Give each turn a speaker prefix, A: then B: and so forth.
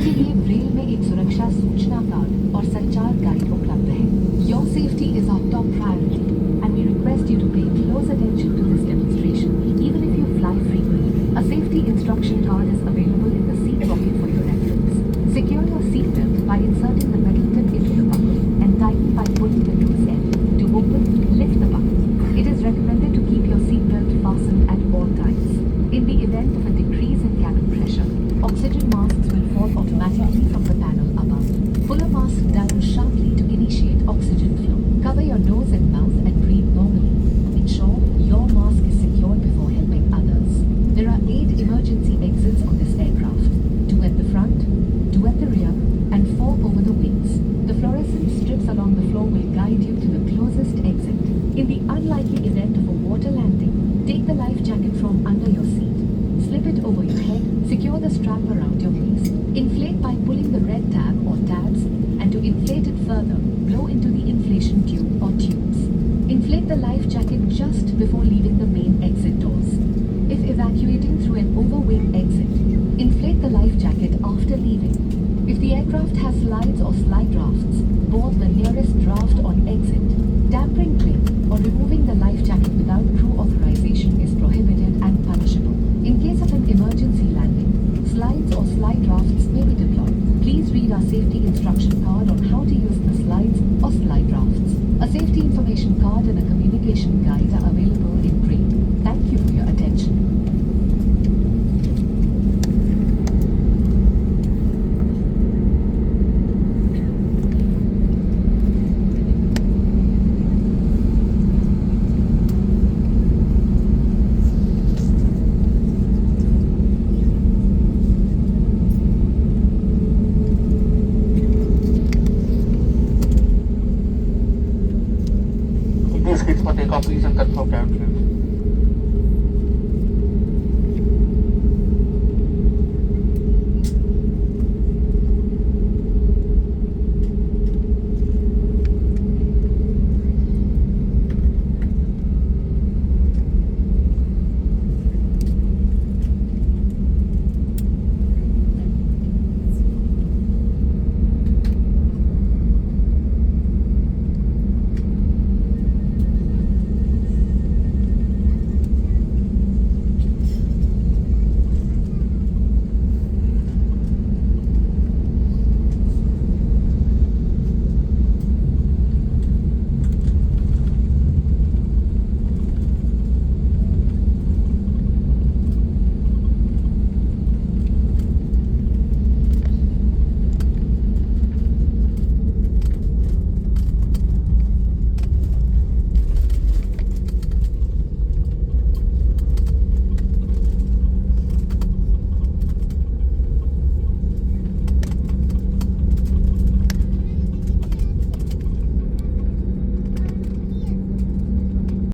A: आपके लिए रेल में एक सुरक्षा सूचना कार्ड और संचार गाइड उपलब्ध है। Your safety is our top priority, and we request you to pay close attention to this demonstration, even if you fly frequently. A safety instruction card is available in the seat pocket for your reference. Secure your seatbelt by inserting the metal tip into the buckle and tighten by pulling the loose end. To open, lift the buckle. It is recommended to keep your seatbelt fastened at all times. In the event of a decrease in cabin pressure, oxygen masks will fall automatically from the panel above. Pull a mask down sharply to initiate oxygen flow. Cover your nose and mouth and breathe normally. Ensure your mask is secured before helping others. There are 8 emergency exits on this aircraft. 2 at the front, 2 at the rear, and 4 over the wings. The fluorescent strips along the floor will guide you to the closest exit. In the unlikely event of a water landing, take the life jacket from under your seat. Slip it over your head, secure the strap around your waist. Inflate by pulling the red tab or tabs, and to inflate it further, blow into the inflation tube or tubes. Inflate the life jacket just before leaving the main exit doors. If evacuating through an overwing exit, inflate the life jacket after leaving. If the aircraft has slides or slide rafts, board the nearest draft on exit. Tampering with or removing the life jacket without crew authorization is prohibited and punishable. In case of an emergency landing, slides or slide rafts may be deployed. Please read our safety instruction card on how to use the slides or slide